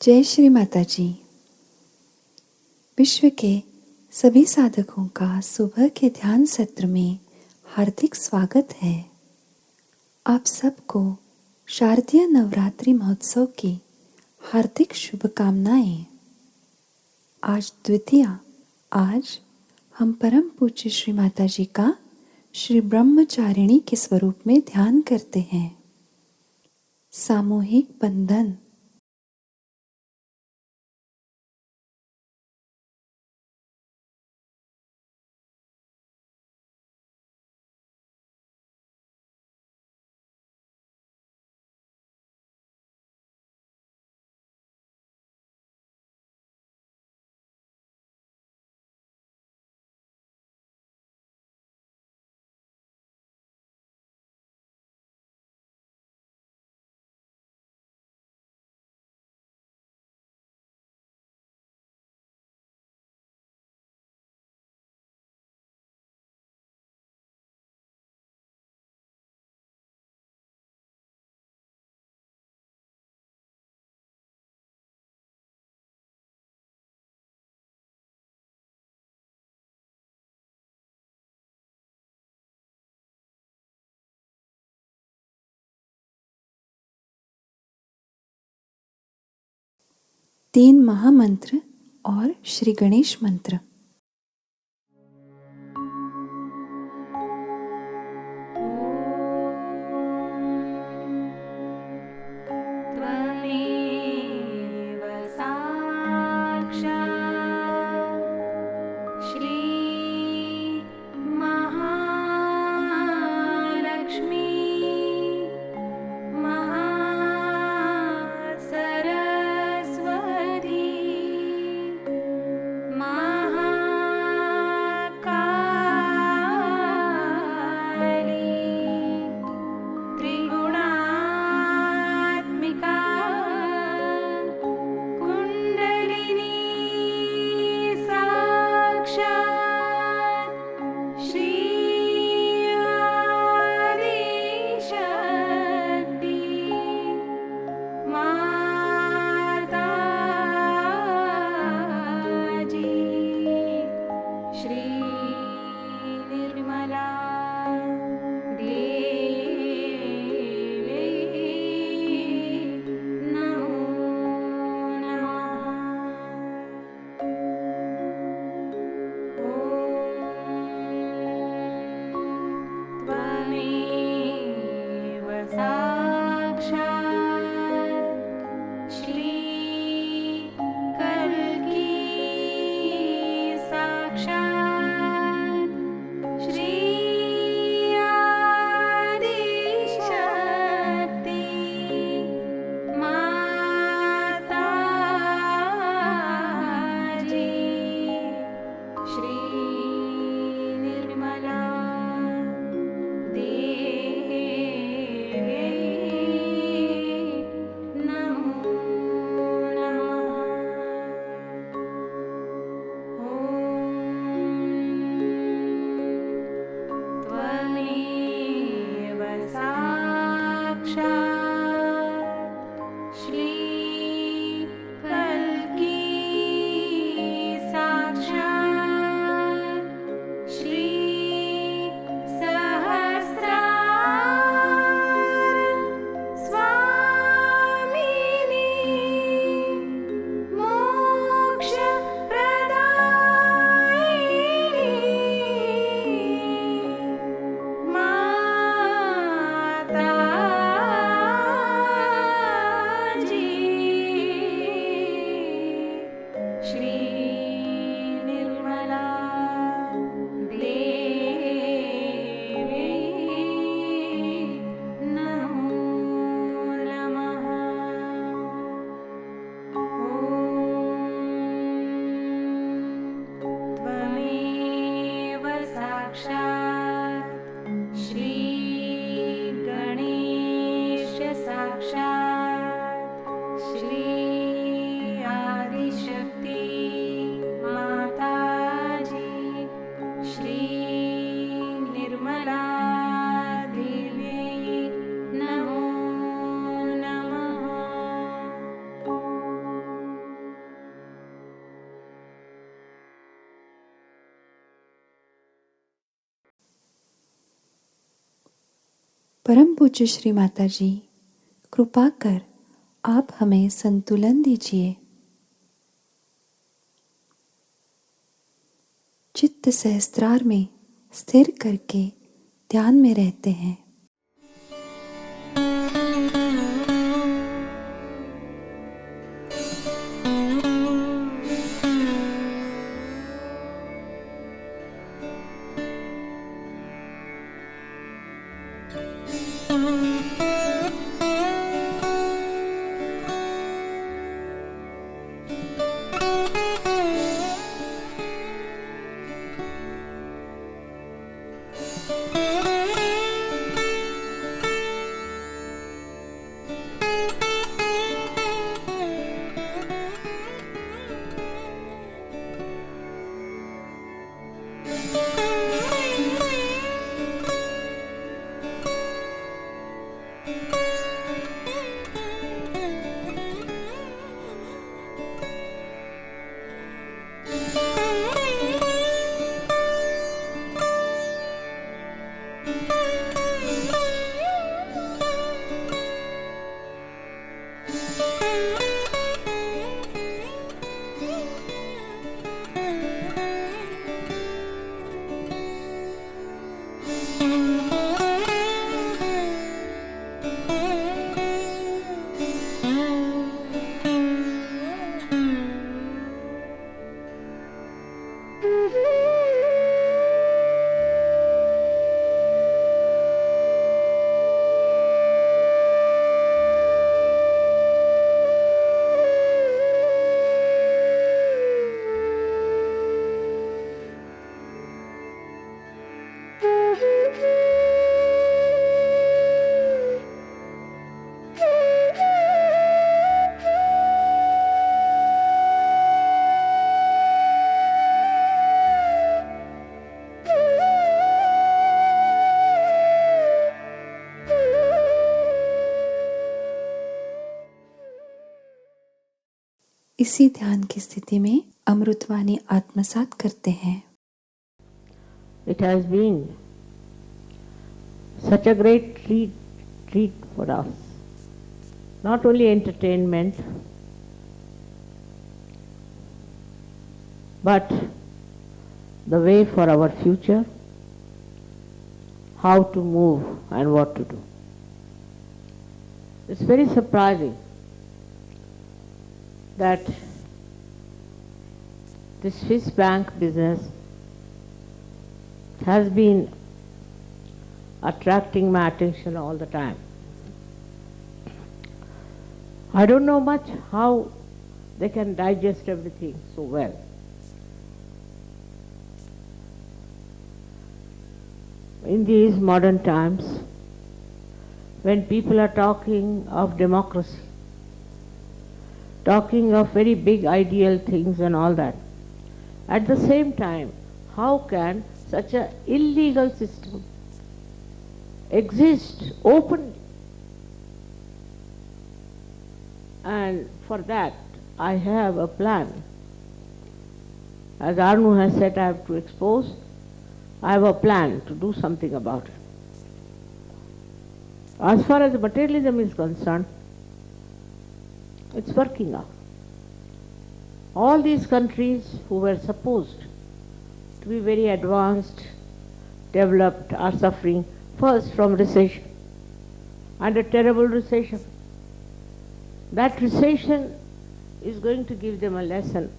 जय श्री माता जी। विश्व के सभी साधकों का सुबह के ध्यान सत्र में हार्दिक स्वागत है। आप सबको शारदीय नवरात्रि महोत्सव की हार्दिक शुभकामनाएं। आज द्वितीया। आज हम परम पूज्य श्री माता जी का श्री ब्रह्मचारिणी के स्वरूप में ध्यान करते हैं। सामूहिक बंधन। तीन महामंत्र और श्री गणेश मंत्र। त्वमेव साक्षात् श्री महालक्ष्मी महासरस्वती महामाया परम पूज्य श्री माता जी, कृपा कर आप हमें संतुलन दीजिए। चित्त सहस्त्रार में स्थिर करके ध्यान में रहते हैं। इसी ध्यान की स्थिति में अमृतवाणी आत्मसात करते हैं। It has been such a great treat for us. Not only entertainment, but the way for our future, how to move and what to do. It's very surprising that this Swiss bank business has been attracting my attention all the time. I don't know much how they can digest everything so well. In these modern times, when people are talking of democracy, talking of very big ideal things and all that, at the same time, how can such an illegal system exist openly? And for that, I have a plan. As Arnu has said, I have to expose. I have a plan to do something about it. As far as materialism is concerned, it's working out. All these countries who were supposed to be very advanced, developed, are suffering first from recession, and a terrible recession. That recession is going to give them a lesson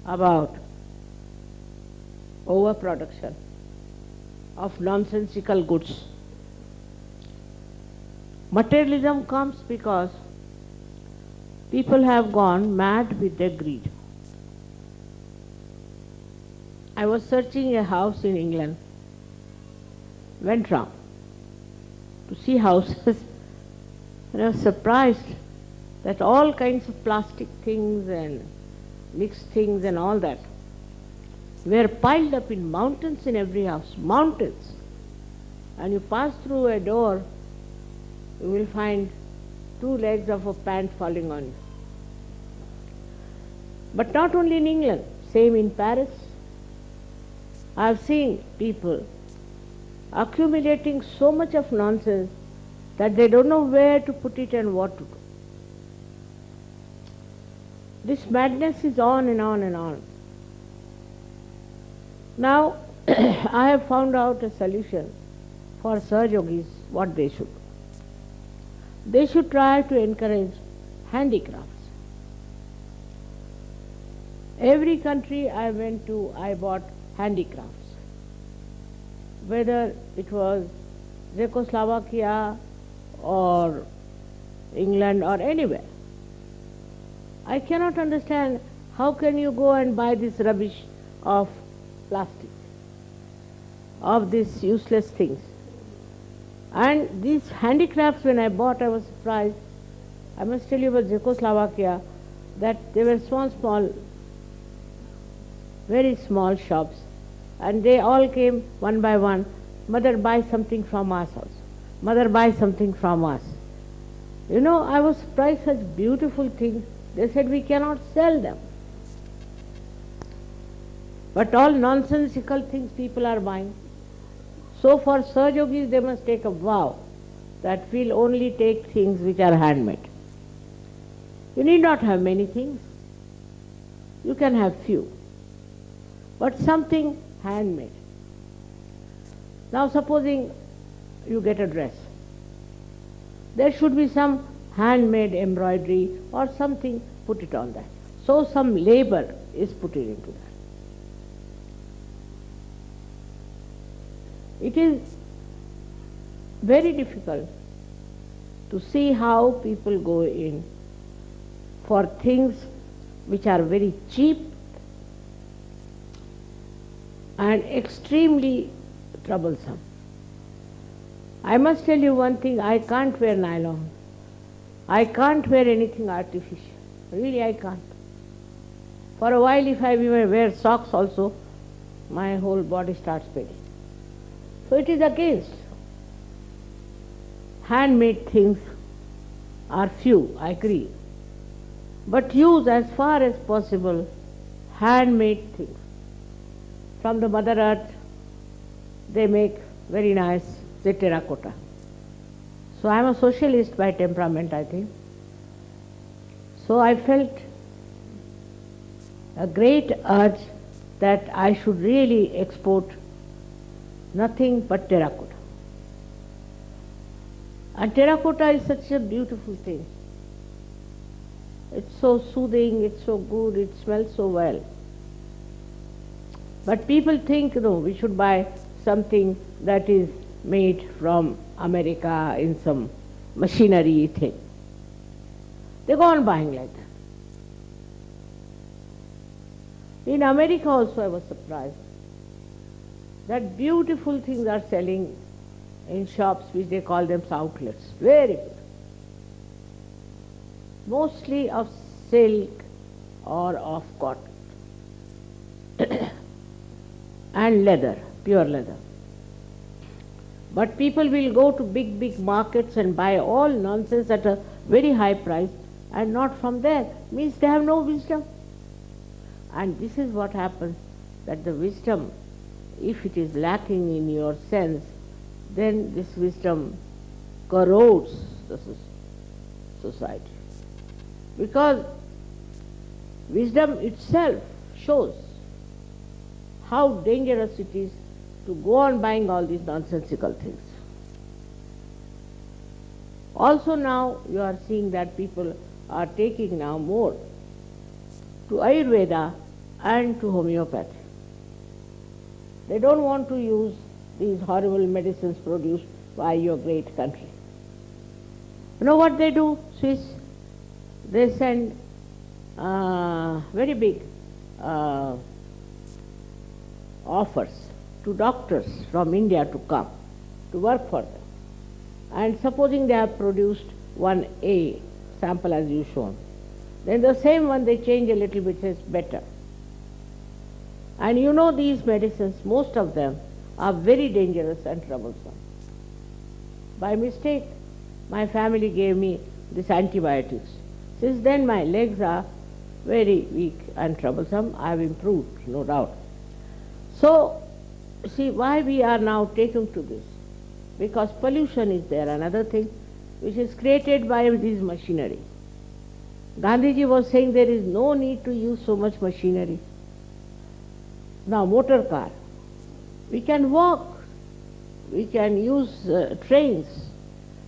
about overproduction of nonsensical goods. Materialism comes because people have gone mad with their greed. I was searching a house in England, went round to see houses, and I was surprised that all kinds of plastic things and mixed things and all that were piled up in mountains in every house, mountains. And you pass through a door, you will find 2 legs of a pant falling on you. But not only in England, same in Paris. I have seen people accumulating so much of nonsense that they don't know where to put it and what to do. This madness is on and on and on. Now, I have found out a solution for Sahaja Yogis, what they should do. They should try to encourage handicrafts. Every country I went to, I bought handicrafts. Whether it was Czechoslovakia or England or anywhere. I cannot understand how can you go and buy this rubbish of plastic, of these useless things. And these handicrafts, when I bought, I was surprised. I must tell you about Czechoslovakia, that they were small, very small shops, and they all came one by one. Mother, buy something from us also. Mother, buy something from us. You know, I was surprised, such beautiful things. They said we cannot sell them. But all nonsensical things people are buying. So for Sahaja Yogis, they must take a vow that we'll only take things which are handmade. You need not have many things. You can have few. But something handmade. Now supposing you get a dress. There should be some handmade embroidery or something, put it on that. So some labor is put into that. It is very difficult to see how people go in for things which are very cheap and extremely troublesome. I must tell you one thing, I can't wear nylon. I can't wear anything artificial. Really, I can't. For a while, if I wear socks also, my whole body starts paining. So it is against. Handmade things are few, I agree. But use as far as possible handmade things. From the Mother Earth, they make very nice, say, terracotta. So I am a socialist by temperament, I think. So I felt a great urge that I should really export nothing but terracotta. And terracotta is such a beautiful thing. It's so soothing, it's so good, it smells so well. But people think, no, we should buy something that is made from America in some machinery thing. They go on buying like that. In America also I was surprised that beautiful things are selling in shops which they call them outlets. Very good. Mostly of silk or of cotton and leather, pure leather. But people will go to big markets and buy all nonsense at a very high price and not from there. Means they have no wisdom. And this is what happens, that the wisdom, if it is lacking in your sense, then this wisdom corrodes the society. Because wisdom itself shows how dangerous it is to go on buying all these nonsensical things. Also now you are seeing that people are taking now more to Ayurveda and to homeopathy. They don't want to use these horrible medicines produced by your great country. You know what they do, Swiss? They send very big offers to doctors from India to come to work for them. And supposing they have produced one A sample as you shown, then the same one they change a little bit, says better. And you know these medicines, most of them are very dangerous and troublesome. By mistake, my family gave me these antibiotics. Since then my legs are very weak and troublesome. I have improved, no doubt. So, see why we are now taken to this. Because pollution is there, another thing. which is created by these machinery. Gandhiji was saying there is no need to use so much machinery. Now, motor car. We can walk, we can use trains,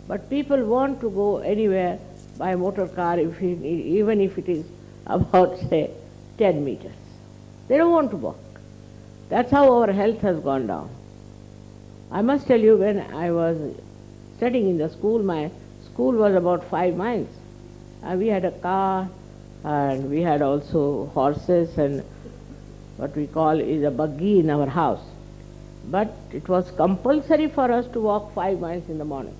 but people want to go anywhere by motor car even if it is about, say, 10 meters. They don't want to walk. That's how our health has gone down. I must tell you, when I was studying in the school, my school was about 5 miles. And we had a car, and we had also horses and what we call is a buggy in our house. But it was compulsory for us to walk 5 miles in the morning.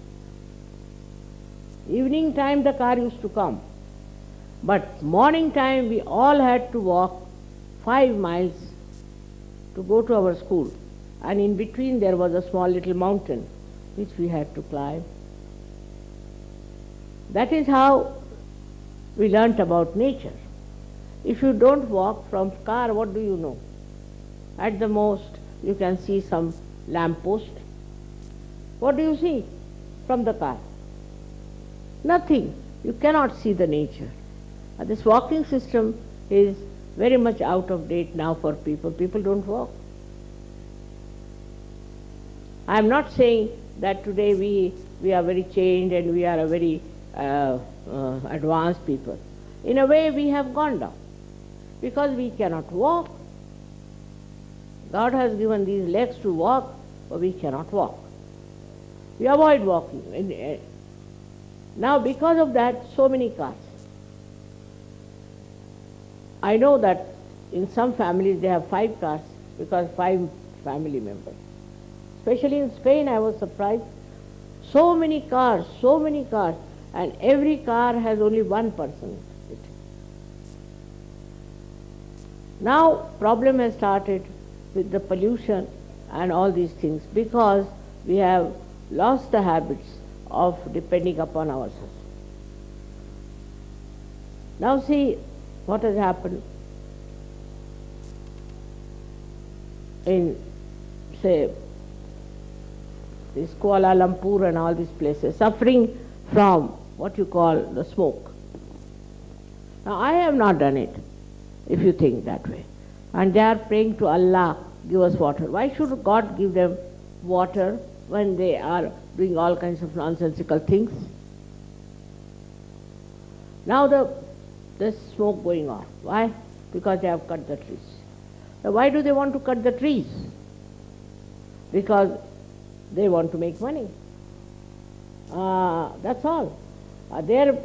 Evening time the car used to come. But morning time we all had to walk 5 miles to go to our school. And in between there was a small little mountain which we had to climb. That is how we learnt about nature. If you don't walk from car, what do you know? At the most, you can see some lamp post. What do you see from the car? Nothing. You cannot see the nature. This walking system is very much out of date now for people. People don't walk. I am not saying that today we are very changed and we are a very advanced people. In a way we have gone down because we cannot walk. God has given these legs to walk, but we cannot walk. We avoid walking. Now because of that, so many cars. I know that in some families they have 5 cars because 5 family members. Especially in Spain, I was surprised. So many cars, and every car has only one person in it. Now problem has started with the pollution and all these things because we have lost the habits of depending upon ourselves. Now see what has happened in, say, this Kuala Lumpur and all these places, suffering from what you call the smoke. Now I have not done it, if you think that way. And they are praying to Allah, give us water. Why should God give them water when they are doing all kinds of nonsensical things? Now there's smoke going on. Why? Because they have cut the trees. Now why do they want to cut the trees? Because they want to make money. That's all. Their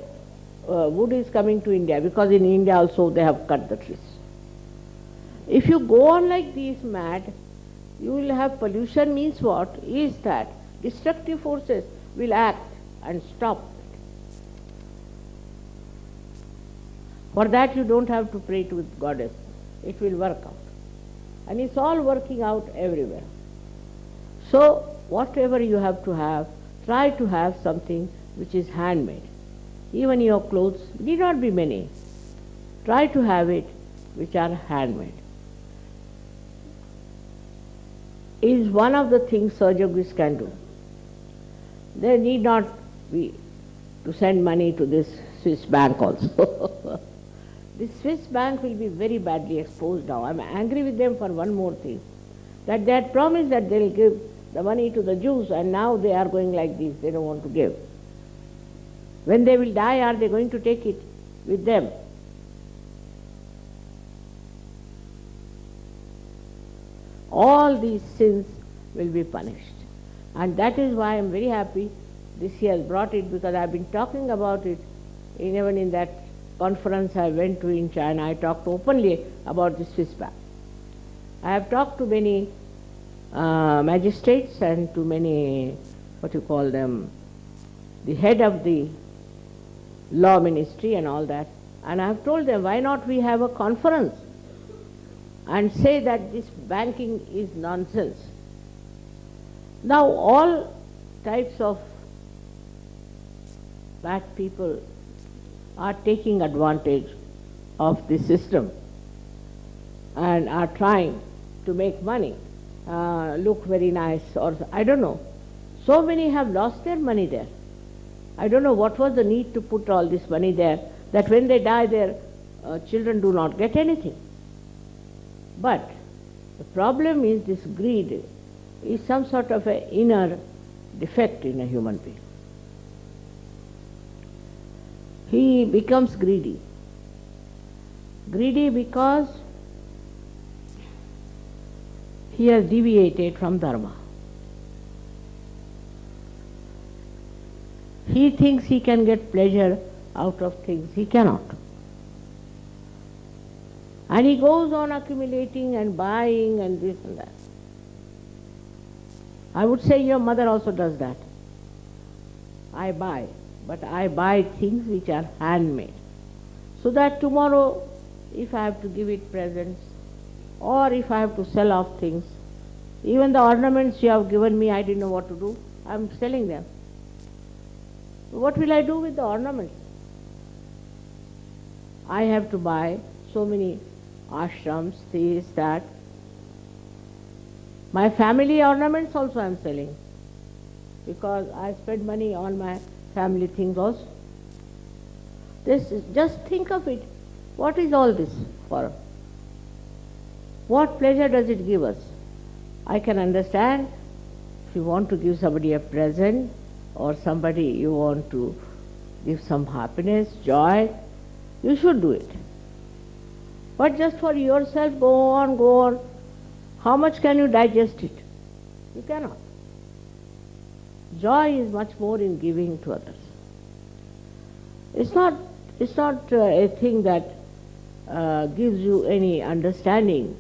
wood is coming to India because in India also they have cut the trees. If you go on like this mad, you will have pollution. Means what? Is that destructive forces will act and stop it. For that you don't have to pray to Goddess. It will work out. And it's all working out everywhere. So whatever you have to have, try to have something which is handmade. Even your clothes need not be many. Try to have it which are handmade. Is one of the things surgeons can do. They need not be to send money to this Swiss bank also. This Swiss bank will be very badly exposed now. I am angry with them for one more thing, that they had promised that they will give the money to the Jews, and now they are going like this. They don't want to give. When they will die, are they going to take it with them? All these sins will be punished. And that is why I am very happy this year has brought it, because I have been talking about it. Even in that conference I went to in China, I talked openly about the Swiss bank. I have talked to many magistrates and to many, what you call them, the head of the law ministry and all that. And I have told them, why not we have a conference and say that this banking is nonsense. Now all types of bad people are taking advantage of this system and are trying to make money, look very nice, or I don't know. So many have lost their money there. I don't know what was the need to put all this money there, that when they die their children do not get anything. But the problem is this greed is some sort of an inner defect in a human being. He becomes greedy. Greedy because he has deviated from dharma. He thinks he can get pleasure out of things. He cannot. And he goes on accumulating and buying and this and that. I would say your mother also does that. I buy, but I buy things which are handmade. So that tomorrow, if I have to give it presents, or if I have to sell off things, even the ornaments you have given me, I didn't know what to do. I'm selling them. What will I do with the ornaments? I have to buy so many ashrams, this, that. My family ornaments also I am selling, because I spend money on my family things also. Just think of it. What is all this for? What pleasure does it give us? I can understand if you want to give somebody a present, or somebody you want to give some happiness, joy, you should do it. But just for yourself, go on, go on. How much can you digest it? You cannot. Joy is much more in giving to others. It's not a thing that gives you any understanding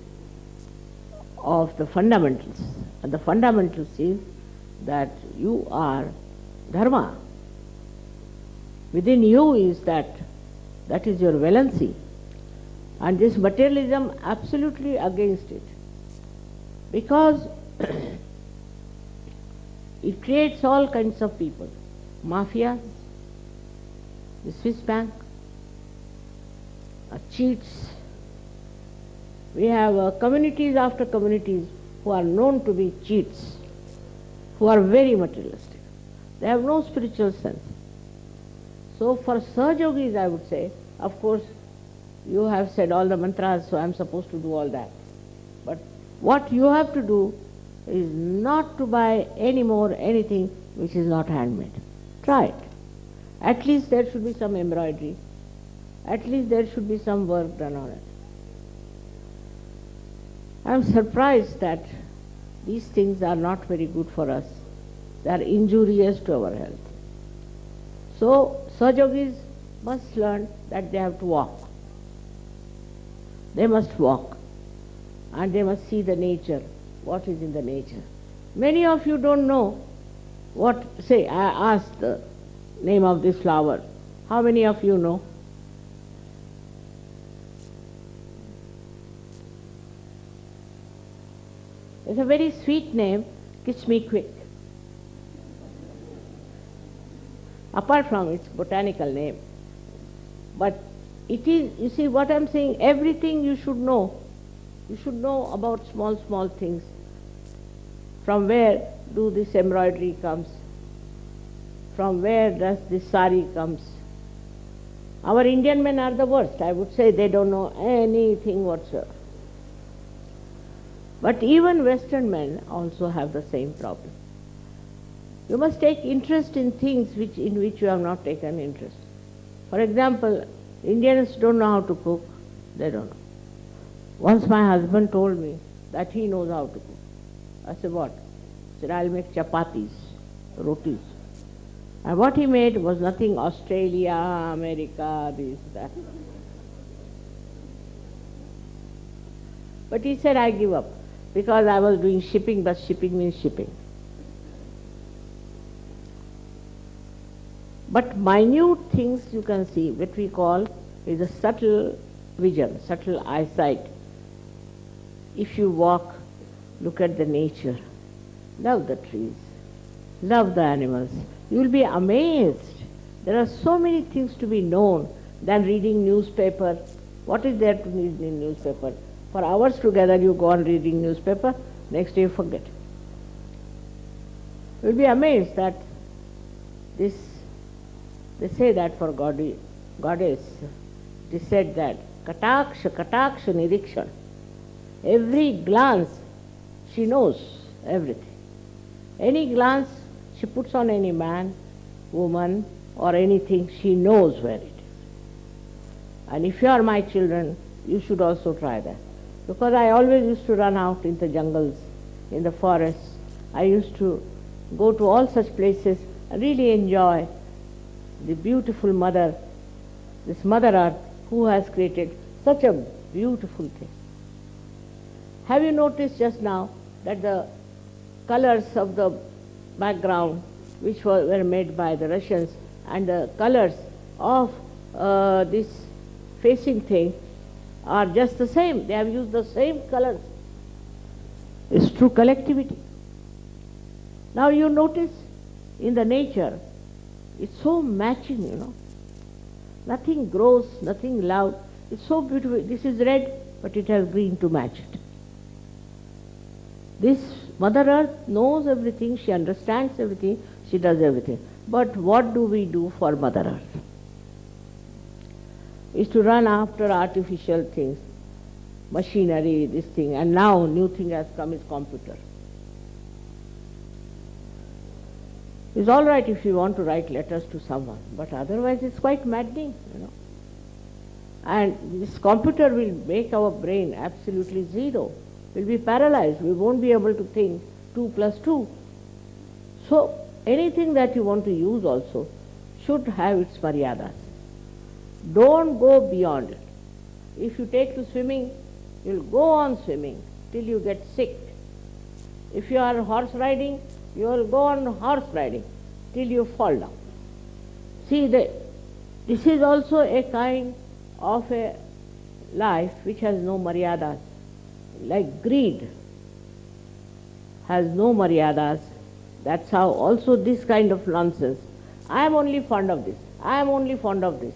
of the fundamentals. And the fundamentals is that you are dharma. Within you is that is your valency. And this materialism absolutely against it. Because it creates all kinds of people. Mafias, the Swiss bank, cheats. We have communities after communities who are known to be cheats, who are very materialistic. They have no spiritual sense. So for Sahajogis, I would say, of course, you have said all the mantras, so I am supposed to do all that. But what you have to do is not to buy any more anything which is not handmade. Try it. At least there should be some embroidery. At least there should be some work done on it. I am surprised that these things are not very good for us. They are injurious to our health. So Sahajogis must learn that they have to walk. They must walk. And they must see the nature, what is in the nature. Many of you don't know what, say, I asked the name of this flower. How many of you know? It's a very sweet name, Kiss Me Quick. Apart from its botanical name. But it is, you see what I'm saying, everything you should know. You should know about small things. From where do this embroidery comes? From where does this sari comes? Our Indian men are the worst. I would say they don't know anything whatsoever. But even Western men also have the same problem. You must take interest in things in which you have not taken interest. For example, Indians don't know how to cook. They don't know. Once my husband told me that he knows how to cook. I said, what? He said, I'll make chapatis, rotis. And what he made was nothing Australia, America, this, that. But he said, I give up, because I was doing shipping, but shipping means shipping. But minute things you can see, what we call is a subtle vision, subtle eyesight. If you walk, look at the nature, love the trees, love the animals, you will be amazed. There are so many things to be known than reading newspaper. What is there to read in newspaper? For hours together you go on reading newspaper, next day you forget. You will be amazed that this They say that for goddess, it is said that Kataksha Nirikshan. Every glance, she knows everything. Any glance she puts on any man, woman, or anything, she knows where it is. And if you are my children, you should also try that. Because I always used to run out in the jungles, in the forests. I used to go to all such places and really enjoy the beautiful mother, this Mother Earth, who has created such a beautiful thing. Have you noticed just now that the colors of the background, which were made by the Russians, and the colors of this facing thing are just the same. They have used the same colors. It's true collectivity. Now you notice in the nature, it's so matching, you know. Nothing grows, nothing loud. It's so beautiful. This is red, but it has green to match it. This Mother Earth knows everything, she understands everything, she does everything. But what do we do for Mother Earth? Is to run after artificial things, machinery, this thing, and now new thing has come is computer. It's all right if you want to write letters to someone, but otherwise it's quite maddening, you know. And this computer will make our brain absolutely zero. We'll be paralyzed. We won't be able to think 2 plus 2. So anything that you want to use also should have its maryadas. Don't go beyond it. If you take to swimming, you'll go on swimming till you get sick. If you are horse riding, you will go on horse riding till you fall down. See, this is also a kind of a life which has no maryadas. Like greed has no maryadas. That's how also this kind of nonsense. I am only fond of this. I am only fond of this.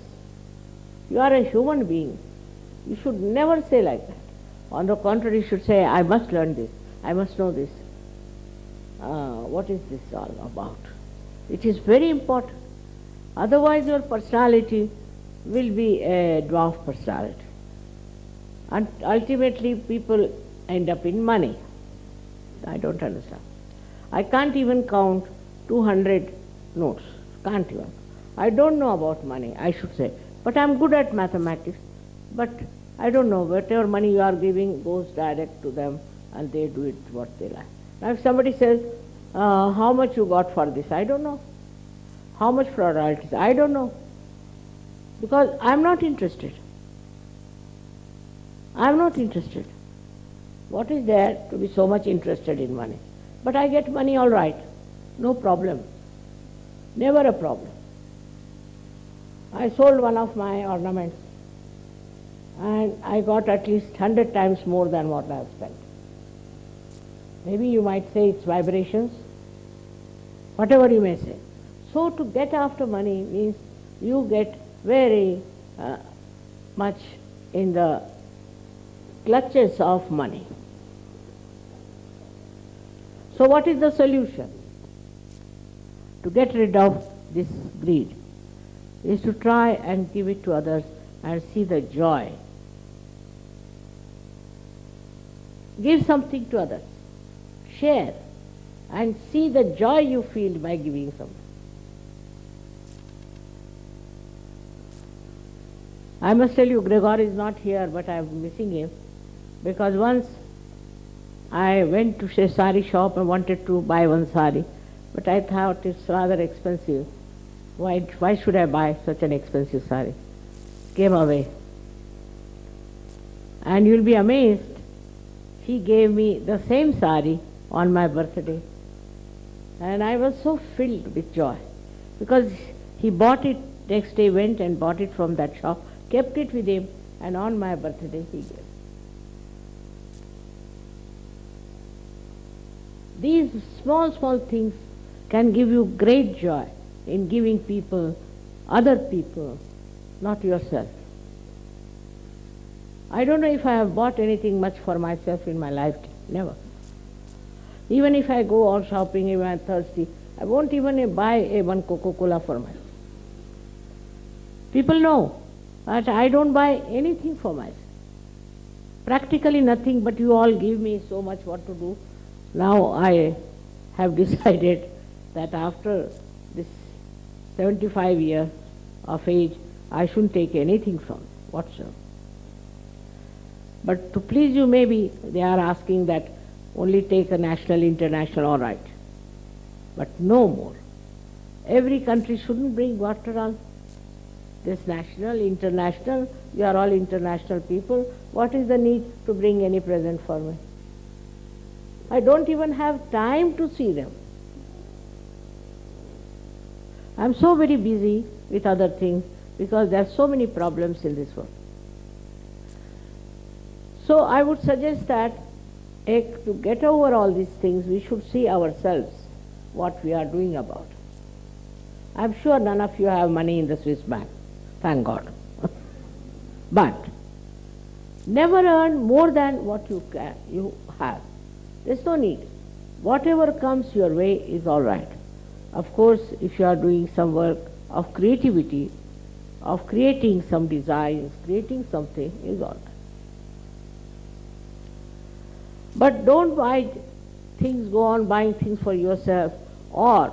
You are a human being. You should never say like that. On the contrary, you should say, I must learn this. I must know this. What is this all about? It is very important. Otherwise your personality will be a dwarf personality. And ultimately people end up in money. I don't understand. I can't even count 200 notes. Can't even. I don't know about money, I should say. But I'm good at mathematics. But I don't know, whatever money you are giving goes direct to them and they do it what they like. Now if somebody says, how much you got for this? I don't know. How much for royalties? I don't know. Because I'm not interested. I'm not interested. What is there to be so much interested in money? But I get money all right. No problem. Never a problem. I sold one of my ornaments and I got at least 100 times more than what I have spent. Maybe you might say it's vibrations, whatever you may say. So to get after money means you get very much in the clutches of money. So what is the solution? To get rid of this greed is to try and give it to others and see the joy. Give something to others. Share and see the joy you feel by giving something. I must tell you, Gregor is not here, but I am missing him, because once I went to a sari shop and wanted to buy one sari, but I thought it's rather expensive. Why should I buy such an expensive sari? Came away. And you'll be amazed, he gave me the same sari on my birthday. And I was so filled with joy, because he bought it, next day went and bought it from that shop, kept it with him, and on my birthday he gave. These small, small things can give you great joy in giving people, other people, not yourself. I don't know if I have bought anything much for myself in my life, never. Even if I go out shopping, if I'm thirsty, I won't even buy one Coca-Cola for myself. People know that I don't buy anything for myself. Practically nothing, but you all give me so much what to do. Now I have decided that after this 75 years of age, I shouldn't take anything from whatsoever. But to please you, maybe they are asking that only take a national, international, all right. But no more. Every country shouldn't bring water on. This national, international, you are all international people. What is the need to bring any present for me? I don't even have time to see them. I am so very busy with other things because there are so many problems in this world. So I would suggest that to get over all these things, we should see ourselves what we are doing about. I am sure none of you have money in the Swiss bank. Thank God. But never earn more than what you have. There's no need. Whatever comes your way is all right. Of course, if you are doing some work of creativity, of creating some designs, creating something, is all right. But don't buy things, go on buying things for yourself or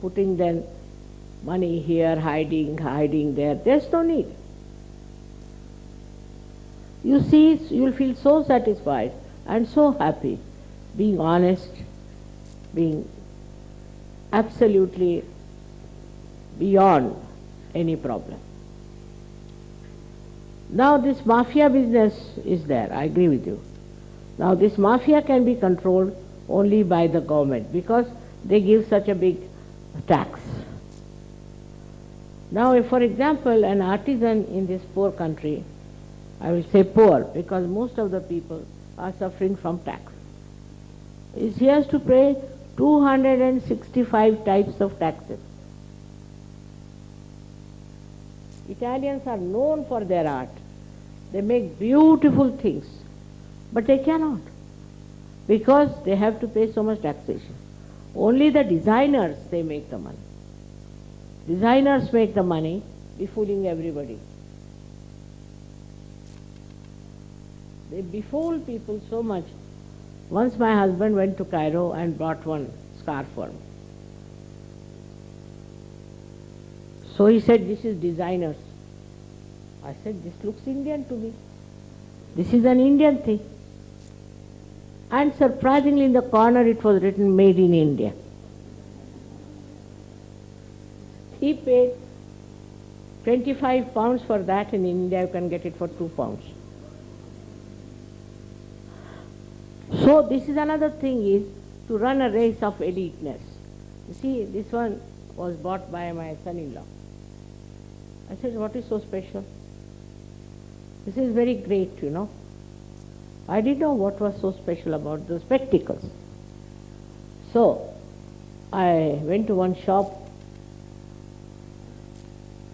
putting then money here, hiding there. There's no need. You see, you'll feel so satisfied and so happy, being honest, being absolutely beyond any problem. Now this mafia business is there, I agree with you. Now this mafia can be controlled only by the government because they give such a big tax. Now if, for example, an artisan in this poor country, I will say poor because most of the people are suffering from tax, he has to pay 265 types of taxes. Italians are known for their art. They make beautiful things, but they cannot because they have to pay so much taxation. Only the designers, they make the money. Designers make the money, befooling everybody. They befool people so much. Once my husband went to Cairo and brought one scarf for me. So he said, this is designers. I said, this looks Indian to me. This is an Indian thing. And surprisingly in the corner it was written made in India. He paid 25 pounds for that, and in India you can get it for 2 pounds. So this is another thing, is to run a race of eliteness. You see, this one was bought by my son-in-law. I said, what is so special? This is very great, you know. I didn't know what was so special about the spectacles. So I went to one shop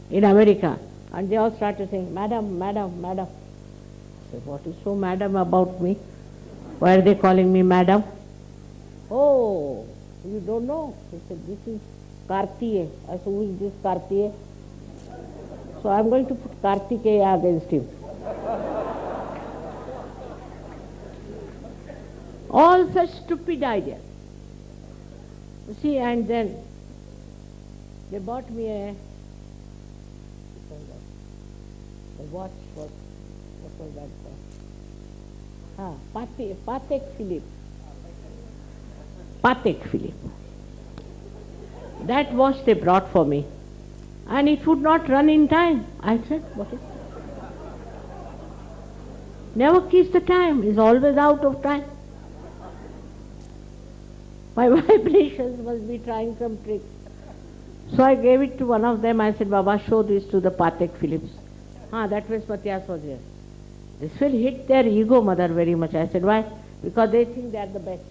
in America, and they all started saying, Madam, Madam, Madam. I said, what is so Madam about me? Why are they calling me Madam? Oh, you don't know? He said, this is Cartier. I said, who is this Cartier? So I'm going to put Kartikeya against him. All such stupid ideas. You see, and then they bought me a watch. What was that called? Patek Philippe. Patek Philippe. That watch they brought for me. And it would not run in time. I said, what is it? Never keeps the time, is always out of time. My vibrations must be trying some trick. So I gave it to one of them. I said, Baba, show this to the Patek Philips. That was Matthias was here. This will hit their ego, mother, very much. I said, why? Because they think they are the best.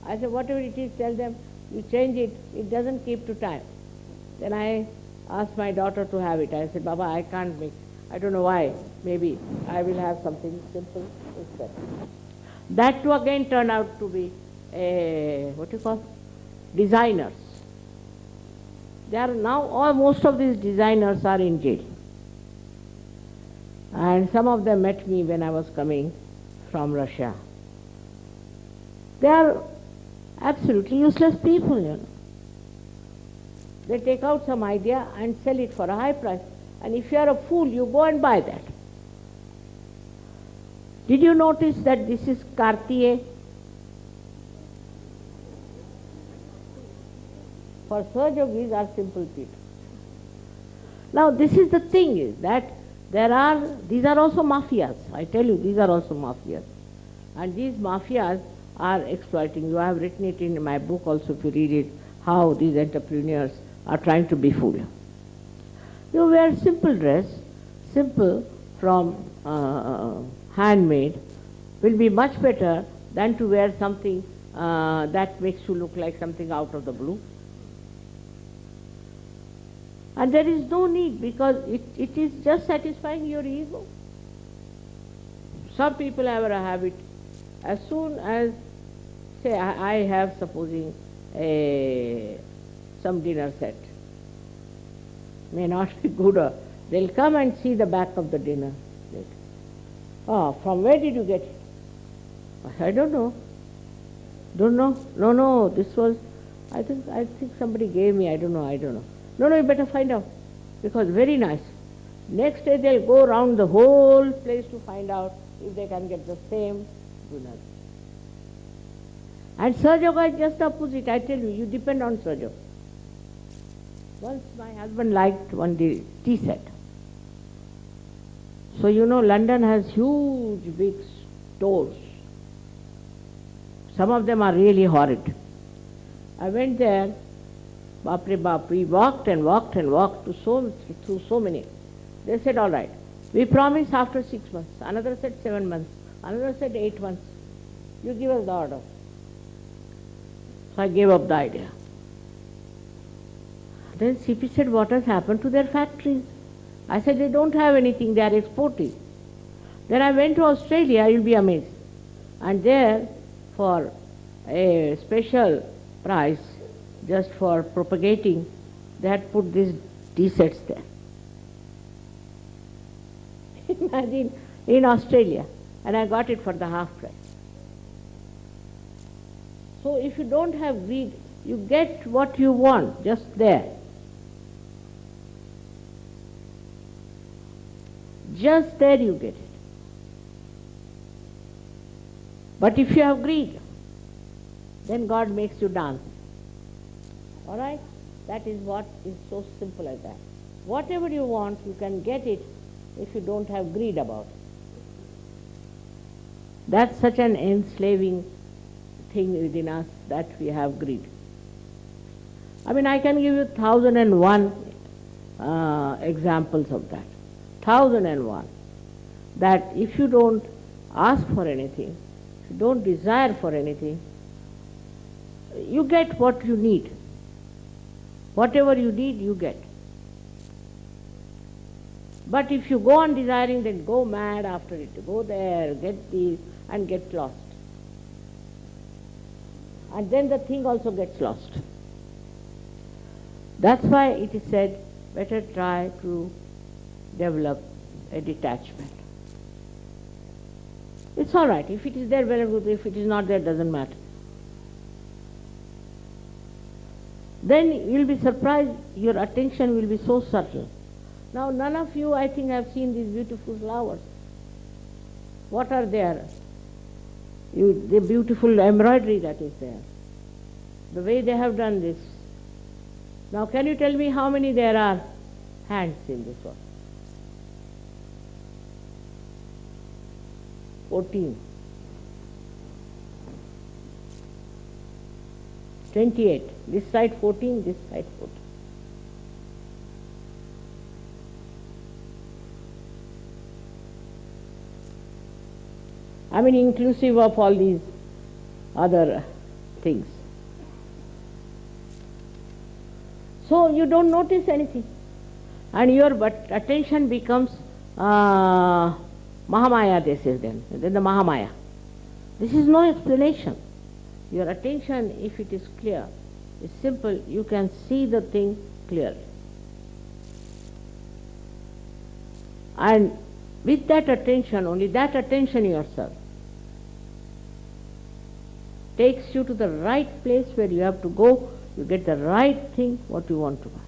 I said, whatever it is, tell them, you change it, it doesn't keep to time. Then I asked my daughter to have it. I said, Baba, I can't make, I don't know why. Maybe I will have something simple instead. That too again turned out to be, designers. They are now, most of these designers are in jail. And some of them met me when I was coming from Russia. They are absolutely useless people, you know. They take out some idea and sell it for a high price. And if you are a fool, you go and buy that. Did you notice that this is Cartier? For Sir Yogis are simple people. Now this is the thing, is that these are also mafias. I tell you, these are also mafias. And these mafias are exploiting. You have written it in my book also, if you read it, how these entrepreneurs are trying to befool you. You wear simple dress, simple from handmade, will be much better than to wear something that makes you look like something out of the blue. And there is no need, because it is just satisfying your ego. Some people have a habit, as soon as, say, I have, supposing, some dinner set, may not be good, they'll come and see the back of the dinner set. Oh, from where did you get it? I don't know. Don't know? No, this was, I think somebody gave me, I don't know. No, you better find out, because very nice. Next day they'll go around the whole place to find out if they can get the same dinner. And Sir Yoga is just the opposite. I tell you, you depend on Sir Yoga. Once my husband liked one tea set. So you know, London has huge big stores. Some of them are really horrid. I went there, Bapre Bap, we walked and walked through so many. They said, all right, we promise after 6 months. Another said 7 months. Another said 8 months. You give us the order. So I gave up the idea. Then CP said, what has happened to their factories? I said, they don't have anything, they are exporting. Then I went to Australia, you'll be amazed. And there, for a special price, just for propagating, they had put these tea sets there. Imagine, in Australia. And I got it for the half price. So if you don't have greed, you get what you want just there. Just there you get it. But if you have greed, then God makes you dance. All right? That is what is so simple as that. Whatever you want, you can get it if you don't have greed about it. That's such an enslaving thing within us, that we have greed. I mean, I can give you 1001 examples of that. 1001. That if you don't ask for anything, if you don't desire for anything, you get what you need. Whatever you need, you get. But if you go on desiring, then go mad after it. Go there, get this, and get lost. And then the thing also gets lost. That's why it is said, better try to develop a detachment. It's all right. If it is there, very good. If it is not there, doesn't matter. Then you'll be surprised, your attention will be so subtle. Now, none of you, I think, have seen these beautiful flowers. What are there? The beautiful embroidery that is there. The way they have done this. Now, can you tell me how many there are hands in this one? 14. 28. This side 14, this side 14. I mean, inclusive of all these other things. So you don't notice anything. And your attention becomes Mahamaya, they say then the Mahamaya. This is no explanation. Your attention, if it is clear, is simple, you can see the thing clearly. And with that attention, only that attention yourself, takes you to the right place where you have to go, you get the right thing what you want to buy.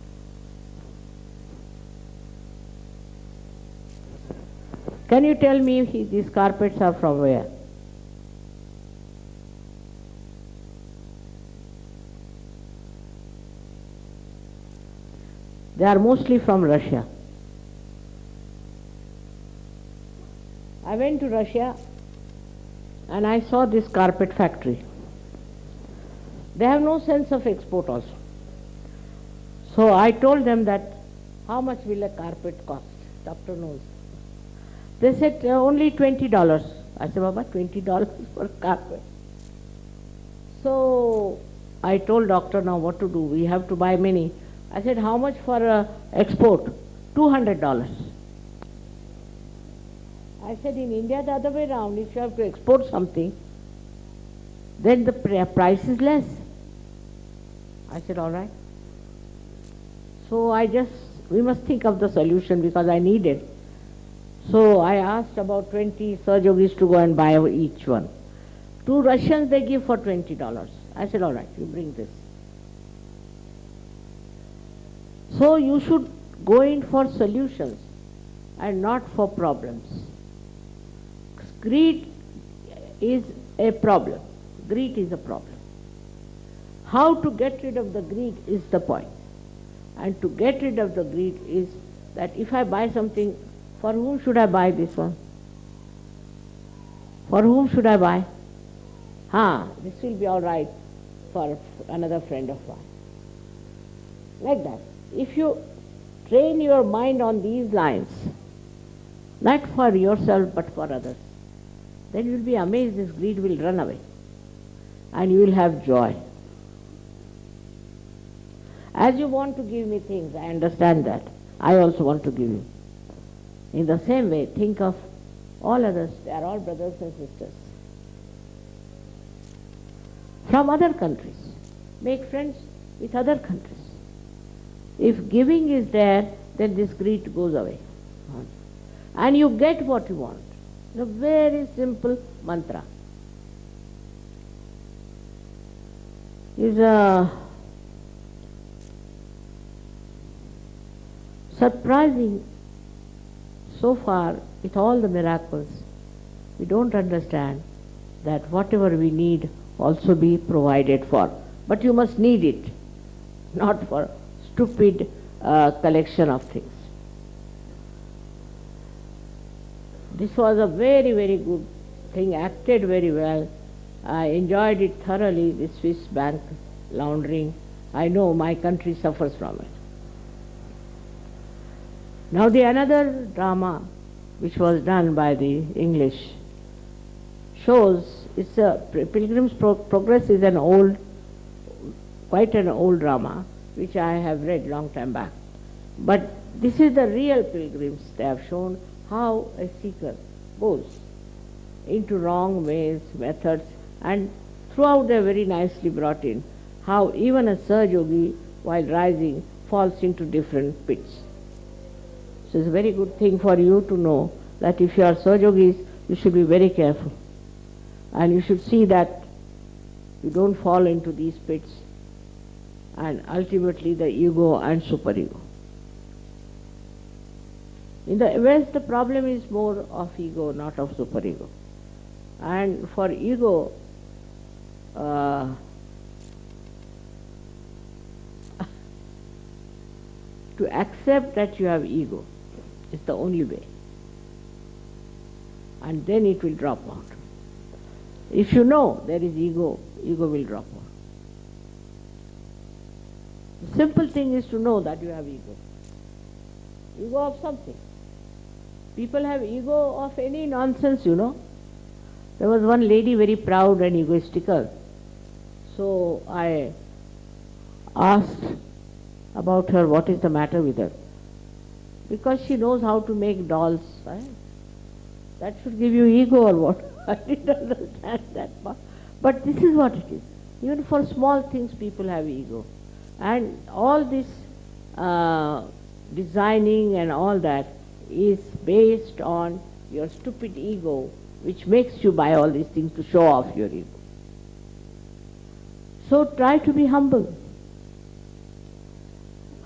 Can you tell me these carpets are from where? They are mostly from Russia. I went to Russia and I saw this carpet factory. They have no sense of export also. So I told them that, how much will a carpet cost? Doctor knows. They said only $20. I said, Baba, $20 for a carpet. So I told doctor, now what to do? We have to buy many. I said, how much for export? $200. I said, in India the other way around, if you have to export something, then the price is less. I said, all right. So we must think of the solution because I need it. So I asked about 20 Sahajogis to go and buy each one. 2 Russians they give for $20. I said, all right, you bring this. So you should go in for solutions and not for problems. Greed is a problem. Greed is a problem. How to get rid of the greed is the point. And to get rid of the greed is that if I buy something, for whom should I buy this one? For whom should I buy? This will be all right for another friend of mine. Like that. If you train your mind on these lines, not for yourself but for others, then you will be amazed this greed will run away and you will have joy. As you want to give me things, I understand that. I also want to give you. In the same way, think of all others. They are all brothers and sisters. From other countries. Make friends with other countries. If giving is there, then this greed goes away. And you get what you want. It's a very simple mantra. Is surprising so far with all the miracles. We don't understand that whatever we need also be provided for. But you must need it, not for stupid collection of things. This was a very, very good thing, acted very well. I enjoyed it thoroughly, the Swiss bank laundering. I know my country suffers from it. Now the another drama which was done by the English shows, it's a Pilgrim's Progress is quite an old drama which I have read long time back. But this is the real pilgrims. They have shown how a seeker goes into wrong ways, methods, and throughout they are very nicely brought in how even a Sahajogi while rising falls into different pits. So it's a very good thing for you to know that if you are Sahajogis, you should be very careful. And you should see that you don't fall into these pits and ultimately the ego and superego. In the West, the problem is more of ego, not of superego. And for ego, to accept that you have ego is the only way. And then it will drop out. If you know there is ego, ego will drop out. The simple thing is to know that you have ego. Ego of something. People have ego of any nonsense, you know. There was one lady very proud and egoistical. So I asked about her, what is the matter with her? Because she knows how to make dolls. Right? That should give you ego or what? I didn't understand that part. But this is what it is. Even for small things people have ego. And all this uh, designing and all that is based on your stupid ego, which makes you buy all these things to show off your ego. So try to be humble.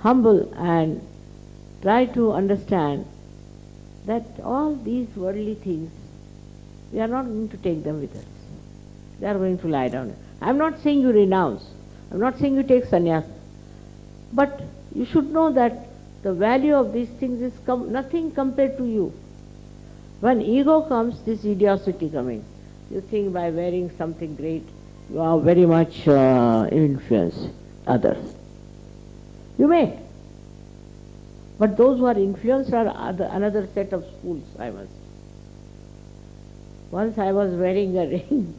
Humble and try to understand that all these worldly things, we are not going to take them with us. They are going to lie down. I am not saying you renounce. I am not saying you take sannyas. But you should know that the value of these things is nothing compared to you. When ego comes, this idiocity coming. You think by wearing something great, you are very much influence others. You may. But those who are influenced are another set of fools, I must. Once I was wearing a ring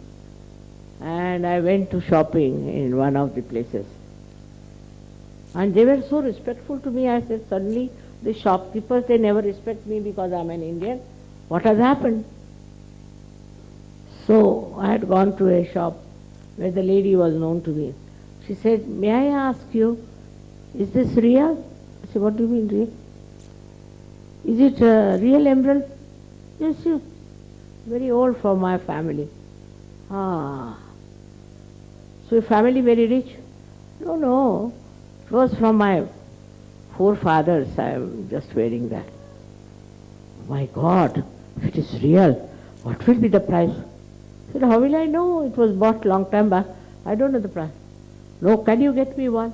and I went to shopping in one of the places. And they were so respectful to me. I said, suddenly the shopkeepers, they never respect me because I'm an Indian. What has happened? So I had gone to a shop where the lady was known to me. She said, may I ask you, is this real? I said, what do you mean real? Is it a real emerald? Yes, yes. Very old for my family. Ah. So your family very rich? No, no. It was from my forefathers. I am just wearing that. My God, if it is real, what will be the price? I said, how will I know? It was bought long time back. I don't know the price. No, can you get me one?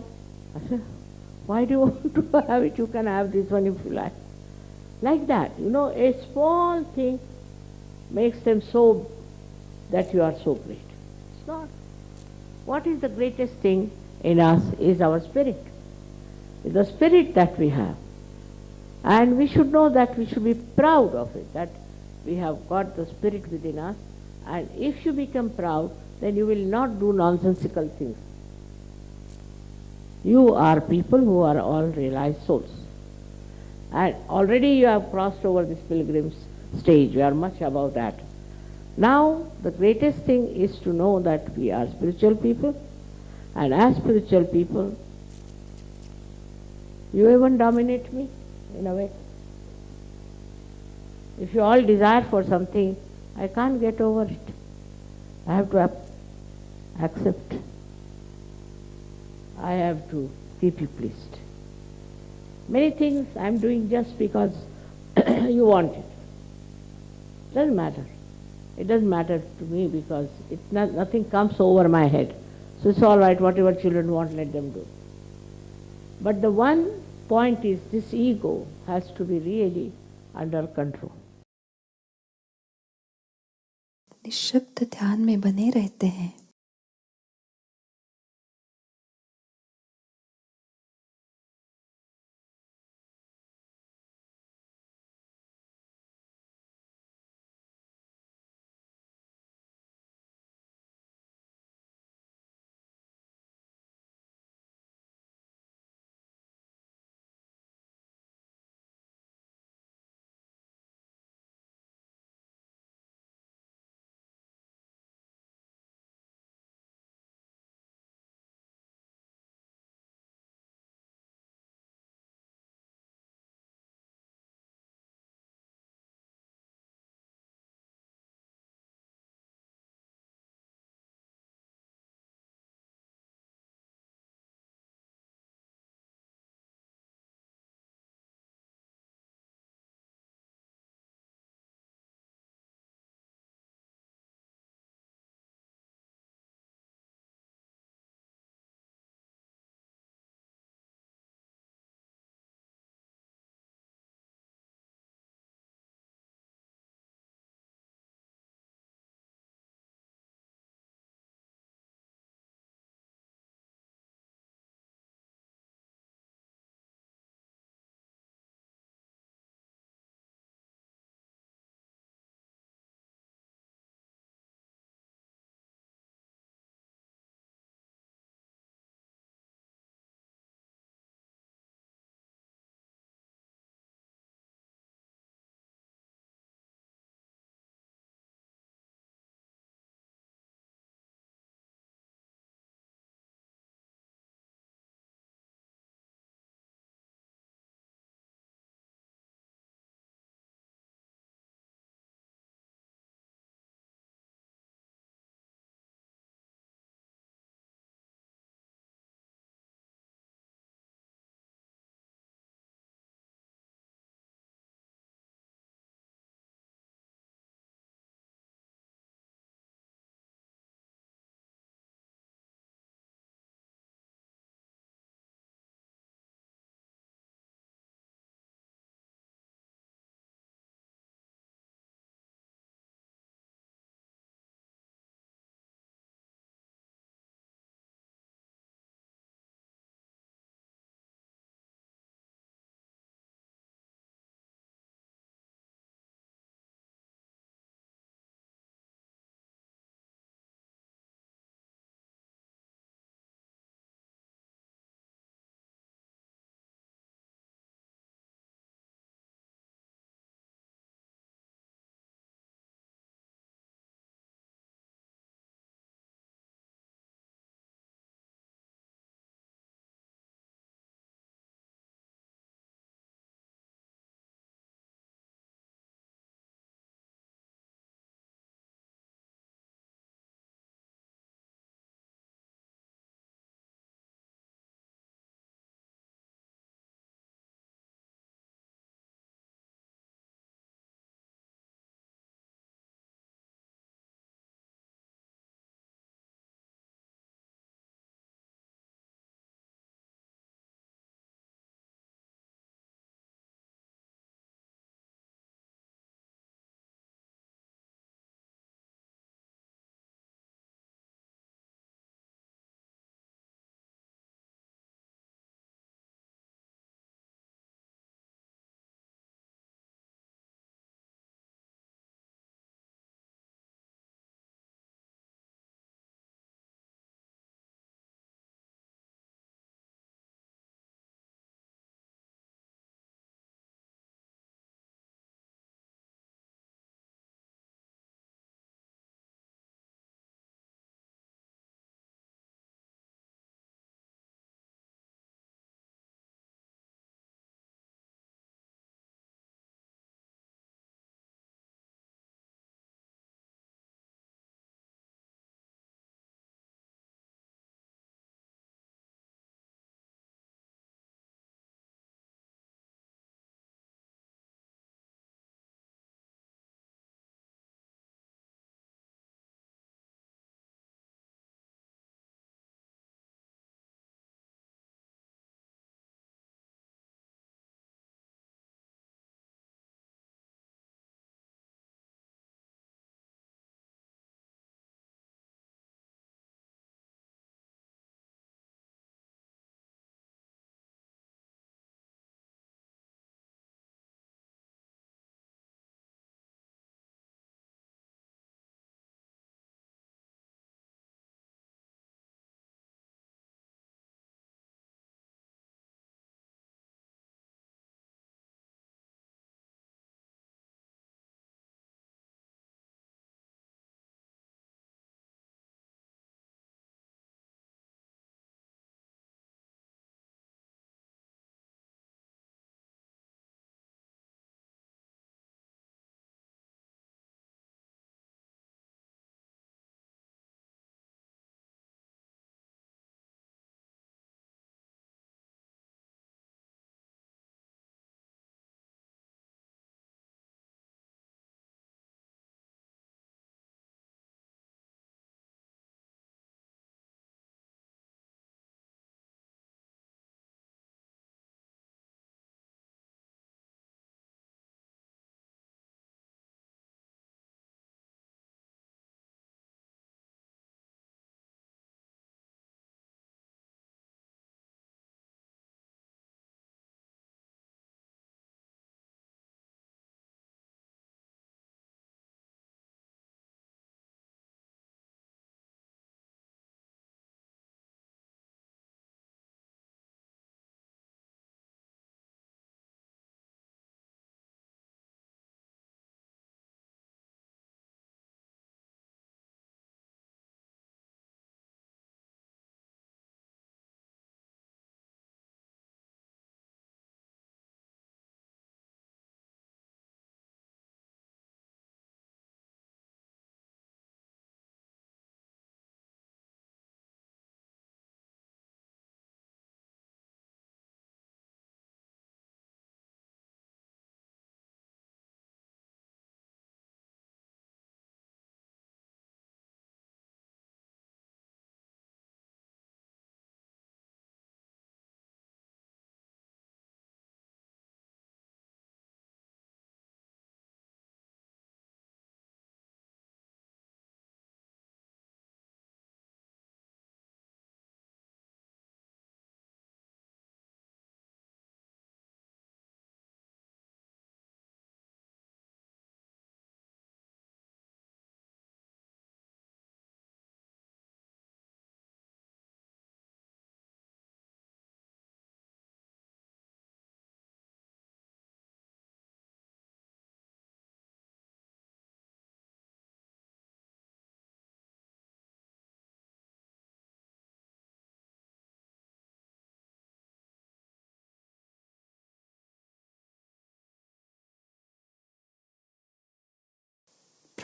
I said, why do you want to have it? You can have this one if you like. Like that, a small thing makes them so that you are so great. It's not. What is the greatest thing in us is our spirit. It's the spirit that we have. And we should know that we should be proud of it, that we have got the spirit within us. And if you become proud, then you will not do nonsensical things. You are people who are all realized souls. And already you have crossed over this pilgrim's stage. We are much above that. Now, the greatest thing is to know that we are spiritual people. And as spiritual people, you even dominate me, in a way. If you all desire for something, I can't get over it. I have to accept. I have to keep you pleased. Many things I am doing just because you want it. Doesn't matter. It doesn't matter to me because nothing comes over my head. So it's all right, whatever children want, let them do. But the one point is this ego has to be really under control. निःशब्द ध्यान में बने रहते हैं।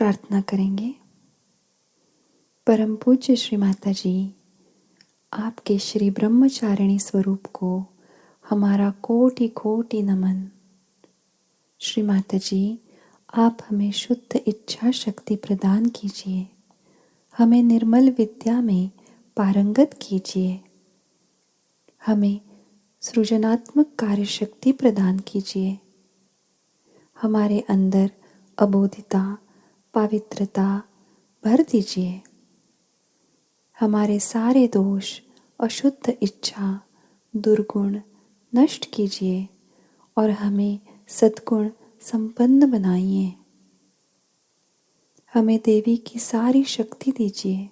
प्रार्थना करेंगे। परम पूज्य श्री माता जी, आपके श्री ब्रह्मचारिणी स्वरूप को हमारा कोटि कोटि नमन। श्री माता जी, आप हमें शुद्ध इच्छा शक्ति प्रदान कीजिए, हमें निर्मल विद्या में पारंगत कीजिए, हमें सृजनात्मक कार्य शक्ति प्रदान कीजिए, हमारे अंदर अबोधिता पवित्रता भर दीजिए, हमारे सारे दोष अशुद्ध इच्छा दुर्गुण नष्ट कीजिए और हमें सद्गुण संपन्न बनाइए। हमें देवी की सारी शक्ति दीजिए।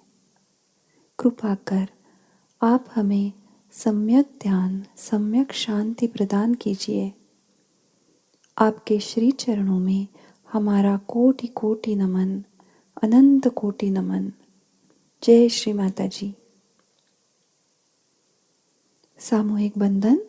कृपा कर आप हमें सम्यक ध्यान सम्यक शांति प्रदान कीजिए। आपके श्री चरणों में हमारा कोटि कोटि नमन, अनंत कोटि नमन। जय श्री माता जी। सामूहिक बंधन।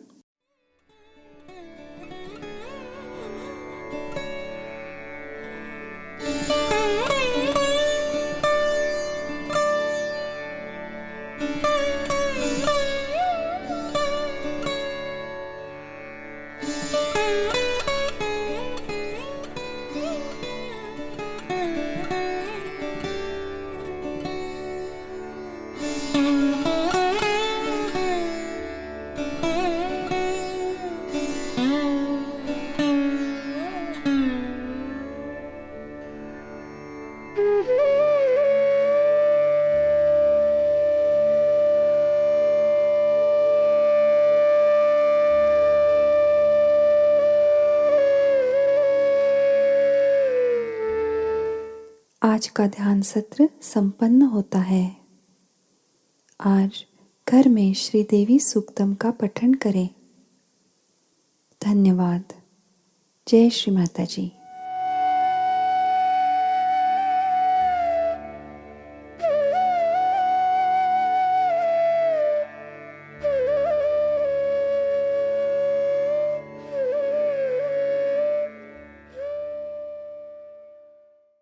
आज का ध्यान सत्र संपन्न होता है। आज घर में श्री देवी सूक्तम का पठन करें। धन्यवाद। जय श्री माता जी।